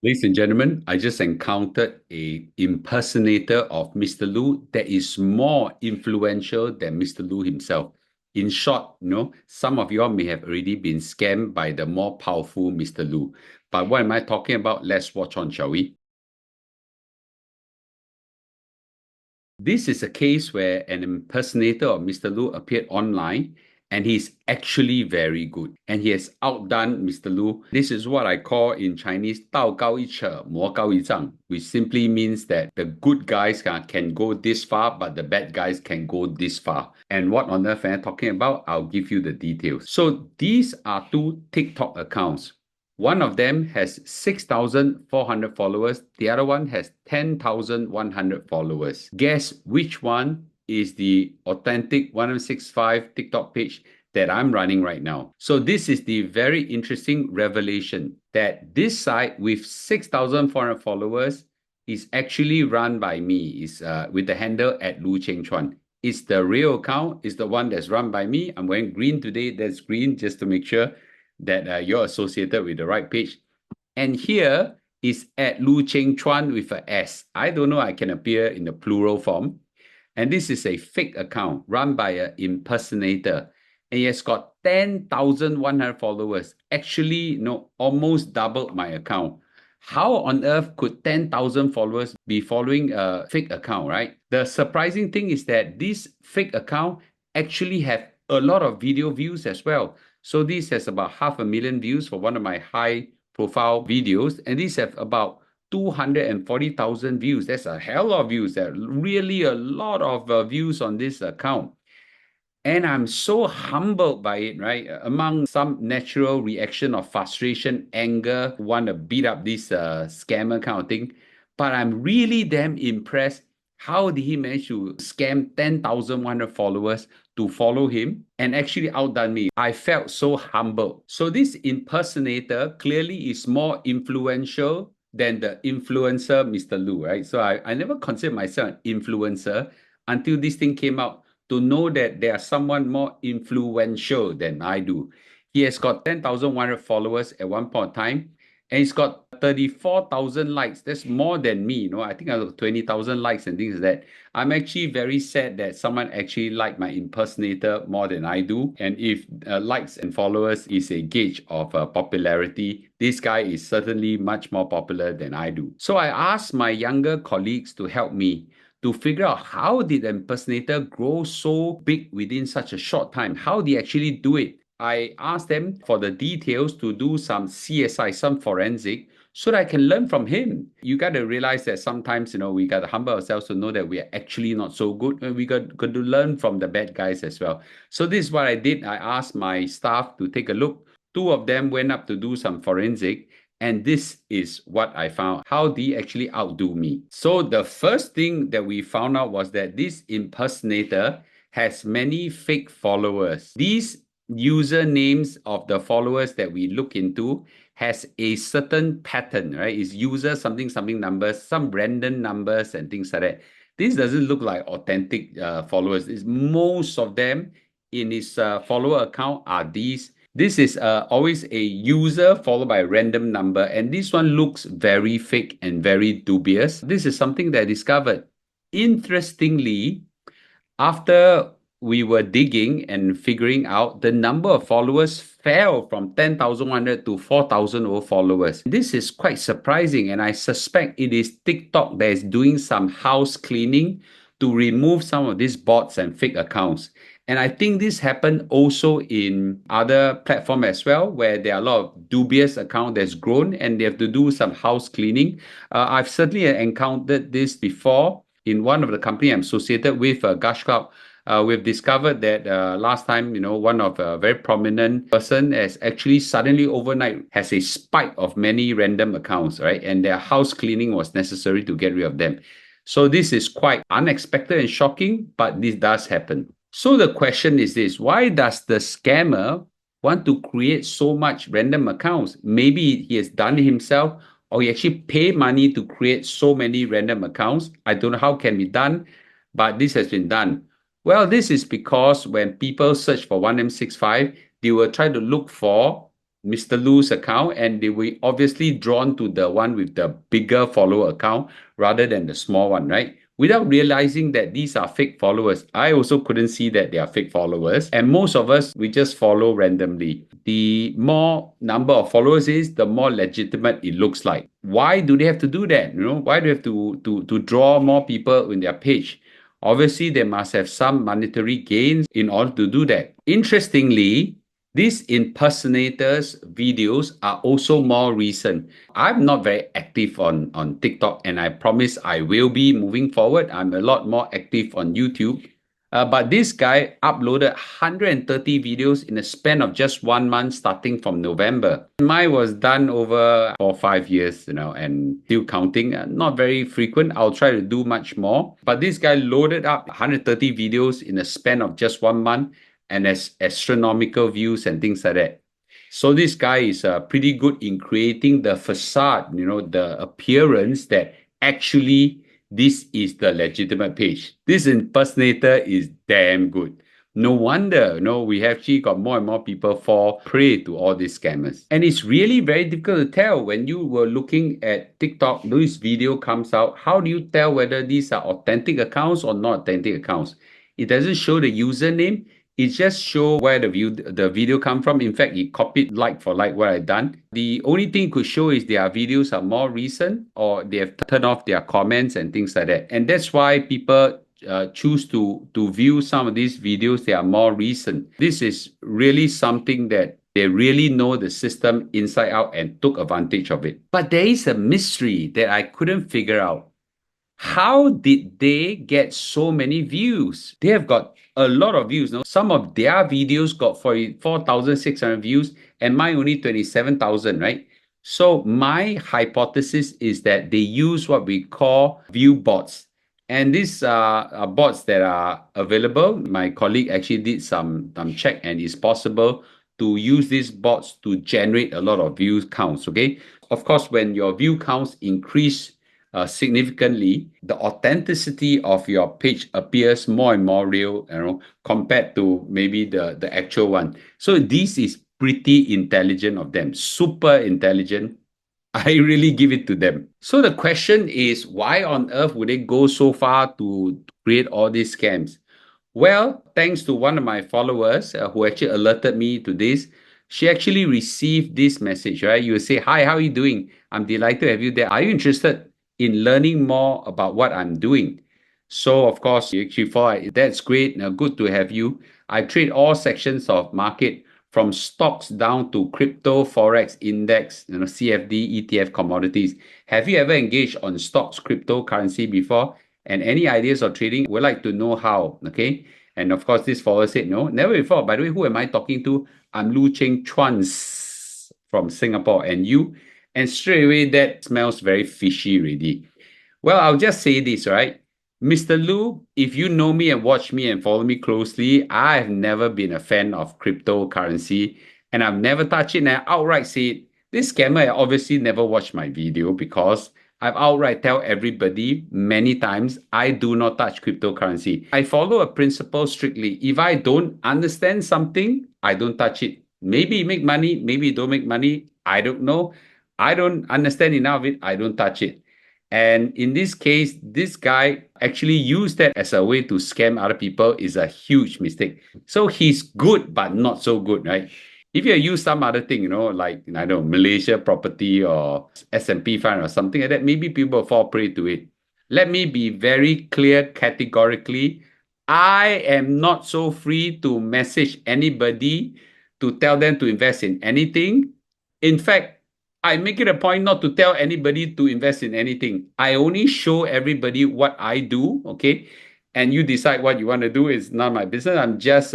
Ladies and gentlemen, I just encountered a impersonator of Mr. Lu that is more influential than Mr. Lu himself. In short, some of y'all may have already been scammed by the more powerful Mr. Lu. But what am I talking about? Let's watch on, shall we? This is a case where an impersonator of Mr. Lu appeared online and he's actually very good. And he has outdone Mr. Lu. This is what I call in Chinese 道高一尺，魔高一丈, which simply means that the good guys can go this far, but the bad guys can go this far. And what on earth am I talking about? I'll give you the details. So these are two TikTok accounts. One of them has 6,400 followers. The other one has 10,100 followers. Guess which one is the authentic 165 TikTok page that I'm running right now. So this is the very interesting revelation that this site with 6,400 followers is actually run by me. Is with the handle at Lu Cheng Chuan. It's the real account. It's the one that's run by me. I'm wearing green today. That's green just to make sure that you're associated with the right page. And here is at Lu Cheng Chuan with a S. I don't know, I can appear in the plural form. And this is a fake account run by an impersonator. And he has got 10,100 followers. Actually, almost doubled my account. How on earth could 10,000 followers be following a fake account, right? The surprising thing is that this fake account actually have a lot of video views as well. So this has about 500,000 views for one of my high profile videos. And these have about 240,000 views. That's a hell of views. There really a lot of views on this account. And I'm so humbled by it, right? Among some natural reaction of frustration, anger, want to beat up this scammer kind of thing. But I'm really damn impressed. How did he manage to scam 10,100 followers to follow him and actually outdone me? I felt so humbled. So this impersonator clearly is more influential than the influencer, Mr. Lu, right? So I never considered myself an influencer until this thing came out to know that there's someone more influential than I do. He has got 10,100 followers at one point in time, and he's got 34,000 likes. That's more than me. I think I have 20,000 likes and things like that. I'm actually very sad that someone actually liked my impersonator more than I do. And if likes and followers is a gauge of popularity, this guy is certainly much more popular than I do. So I asked my younger colleagues to help me to figure out how did the impersonator grow so big within such a short time? How did he actually do it? I asked them for the details to do some CSI, some forensic, so that I can learn from him. You got to realize that sometimes, we got to humble ourselves to know that we are actually not so good. And we got to learn from the bad guys as well. So this is what I did. I asked my staff to take a look. Two of them went up to do some forensic. And this is what I found. How did he actually outdo me? So the first thing that we found out was that this impersonator has many fake followers. These usernames of the followers that we look into has a certain pattern, right? It's user something numbers, some random numbers and things like that. This doesn't look like authentic followers. It's most of them in his follower account are these. This is always a user followed by a random number, and this one looks very fake and very dubious. This is something that I discovered. Interestingly, after we were digging and figuring out, the number of followers fell from 10,100 to 4,000 followers. This is quite surprising, and I suspect it is TikTok that is doing some house cleaning to remove some of these bots and fake accounts. And I think this happened also in other platforms as well, where there are a lot of dubious accounts that's grown and they have to do some house cleaning. I've certainly encountered this before in one of the company I'm associated with, Gush Cloud. We've discovered that last time, one of a very prominent person has actually suddenly overnight has a spike of many random accounts, right? And their house cleaning was necessary to get rid of them. So this is quite unexpected and shocking, but this does happen. So the question is this: why does the scammer want to create so much random accounts? Maybe he has done it himself, or he actually pay money to create so many random accounts. I don't know how it can be done, but this has been done. Well, this is because when people search for 1M65, they will try to look for Mr. Lu's account, and they were obviously drawn to the one with the bigger follower account rather than the small one, right? Without realizing that these are fake followers. I also couldn't see that they are fake followers. And most of us, we just follow randomly. The more number of followers is, the more legitimate it looks like. Why do they have to do that? Why do they have to draw more people in their page? Obviously, they must have some monetary gains in order to do that. Interestingly, these impersonators videos are also more recent. I'm not very active on TikTok, and I promise I will be moving forward. I'm a lot more active on YouTube. But this guy uploaded 130 videos in a span of just 1 month starting from November. Mine was done over 4 or 5 years, and still counting. Not very frequent. I'll try to do much more. But this guy loaded up 130 videos in a span of just 1 month and as astronomical views and things like that. So this guy is pretty good in creating the facade, the appearance that actually this is the legitimate page. This impersonator is damn good. No wonder, we have actually got more and more people fall prey to all these scammers. And it's really very difficult to tell when you were looking at TikTok, this video comes out. How do you tell whether these are authentic accounts or not authentic accounts? It doesn't show the username. It just show where the video come from. In fact, it copied like for like what I've done. The only thing it could show is their videos are more recent or they have turned off their comments and things like that. And that's why people choose to view some of these videos that are more recent. This is really something that they really know the system inside out and took advantage of it. But there is a mystery that I couldn't figure out. How did they get so many views? They have got a lot of views. No? Some of their videos got 44,600 views and mine only 27,000, right? So my hypothesis is that they use what we call view bots. And these are bots that are available. My colleague actually did some check, and it's possible to use these bots to generate a lot of view counts, okay? Of course, when your view counts increase significantly, the authenticity of your page appears more and more real, compared to maybe the actual one. So this is pretty intelligent of them, super intelligent. I really give it to them. So the question is, why on earth would they go so far to create all these scams? Well, thanks to one of my followers who actually alerted me to this. She actually received this message, right? You say, "Hi, how are you doing? I'm delighted to have you there. Are you interested in learning more about what I'm doing?" So, of course, you actually thought, "That's great. Good to have you. I trade all sections of market from stocks down to crypto, forex, index, CFD, ETF, commodities. Have you ever engaged on stocks, cryptocurrency before? And any ideas of trading? Would like to know how." Okay. And of course, this follower said, "No, never before. By the way, who am I talking to? I'm Lu Cheng Chuan from Singapore. And you?" And straight away, that smells very fishy already. Well, I'll just say this, right? Mr. Lu, if you know me and watch me and follow me closely, I've never been a fan of cryptocurrency, and I've never touched it. And I outright say, this scammer obviously never watched my video, because I've outright tell everybody many times I do not touch cryptocurrency. I follow a principle strictly. If I don't understand something, I don't touch it. Maybe make money, maybe don't make money. I don't know. I don't understand enough of it. I don't touch it. And in this case, this guy actually used that as a way to scam other people. Is a huge mistake. So he's good, but not so good, right? If you use some other thing, like, I don't know, Malaysia property or S&P fund or something like that, maybe people fall prey to it. Let me be very clear categorically. I am not so free to message anybody to tell them to invest in anything. In fact, I make it a point not to tell anybody to invest in anything. I only show everybody what I do, okay? And you decide what you want to do. Is not my business. I'm just,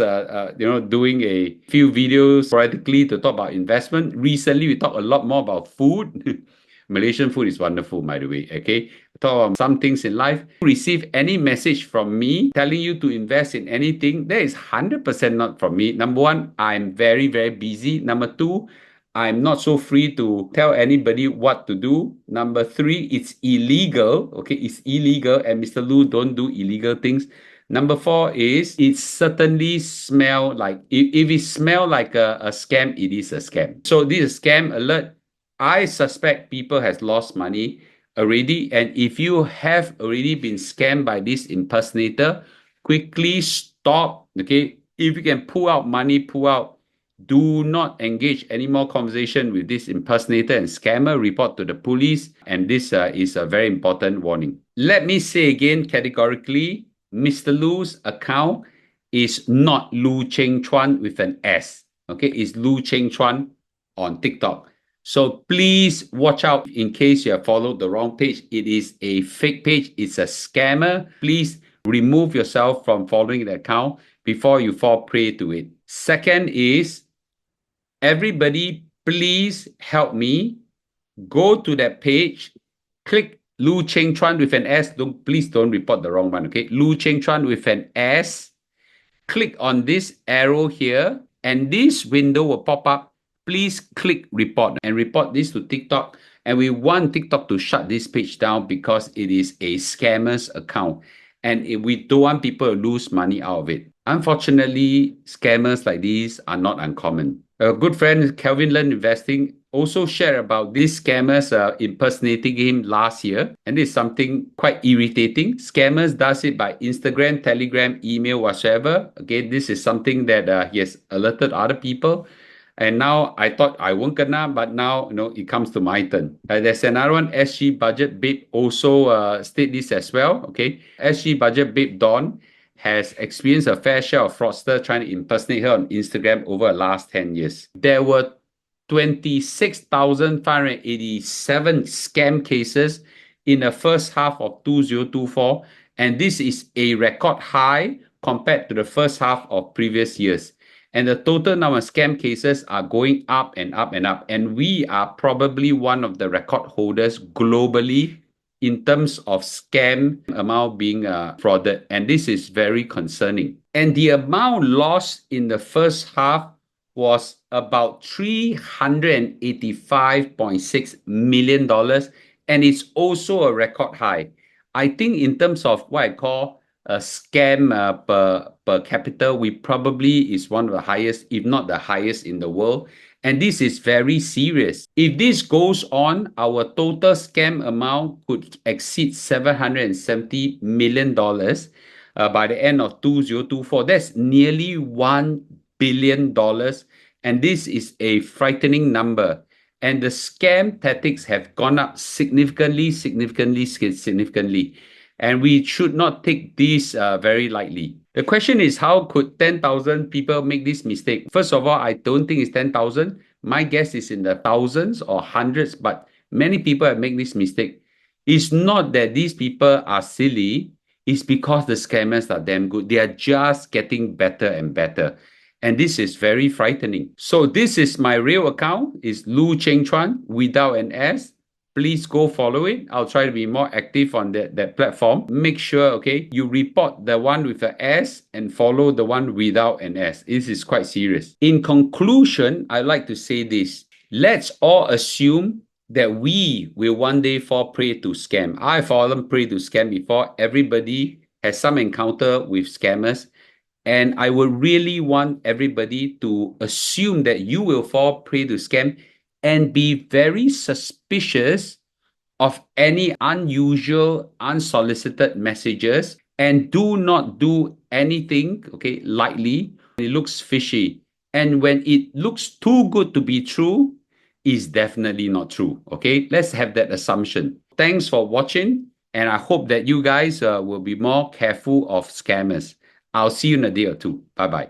doing a few videos sporadically to talk about investment. Recently, we talk a lot more about food. Malaysian food is wonderful, by the way, okay? Talk about some things in life. Receive any message from me telling you to invest in anything, that is 100% not from me. Number one, I'm very, very busy. Number two, I'm not so free to tell anybody what to do. Number three, it's illegal. Okay, it's illegal, and Mr. Lu don't do illegal things. Number 4 is it certainly smell like, if it smell like a scam, it is a scam. So this is a scam alert. I suspect people has lost money already. And if you have already been scammed by this impersonator, quickly stop. Okay. If you can pull out money, pull out. Do not engage any more conversation with this impersonator and scammer. Report to the police. And this is a very important warning. Let me say again categorically, Mr. Lu's account is not Lu Cheng Chuan with an S. Okay, it's Lu Cheng Chuan on TikTok. So please watch out in case you have followed the wrong page. It is a fake page. It's a scammer. Please remove yourself from following the account before you fall prey to it. Second is, everybody, please help me. Go to that page, click Lu Cheng Chuan with an S. Please don't report the wrong one, okay? Lu Cheng Chuan with an S. Click on this arrow here, and this window will pop up. Please click report and report this to TikTok. And we want TikTok to shut this page down because it is a scammer's account. And we don't want people to lose money out of it. Unfortunately, scammers like these are not uncommon. A good friend, Kelvin Learn Investing, also shared about these scammers impersonating him last year. And it's something quite irritating. Scammers does it by Instagram, Telegram, email, whatsoever. Okay, this is something that he has alerted other people. And now I thought I won't kena, but now it comes to my turn. There's another one, SG Budget Babe, also state this as well. Okay, SG Budget Babe Dawn has experienced a fair share of fraudster trying to impersonate her on Instagram over the last 10 years. There were 26,587 scam cases in the first half of 2024, and this is a record high compared to the first half of previous years. And the total number of scam cases are going up and up and up. And we are probably one of the record holders globally in terms of scam amount being frauded. And this is very concerning. And the amount lost in the first half was about $385.6 million. And it's also a record high. I think in terms of what I call a scam per capita, we probably is one of the highest, if not the highest in the world. And this is very serious. If this goes on, our total scam amount could exceed $770 million by the end of 2024. That's nearly $1 billion. And this is a frightening number. And the scam tactics have gone up significantly. And we should not take this very lightly. The question is, how could 10,000 people make this mistake? First of all, I don't think it's 10,000. My guess is in the thousands or hundreds, but many people have made this mistake. It's not that these people are silly. It's because the scammers are damn good. They are just getting better and better. And this is very frightening. So this is my real account. It's Lu Cheng Chuan without an S. Please go follow it. I'll try to be more active on that platform. Make sure, okay, you report the one with the S and follow the one without an S. This is quite serious. In conclusion, I'd like to say this. Let's all assume that we will one day fall prey to scam. I've fallen prey to scam before. Everybody has some encounter with scammers. And I would really want everybody to assume that you will fall prey to scam and be very suspicious of any unusual, unsolicited messages, and do not do anything, okay, lightly. It looks fishy. And when it looks too good to be true, it's definitely not true, okay? Let's have that assumption. Thanks for watching, and I hope that you guys will be more careful of scammers. I'll see you in a day or two. Bye-bye.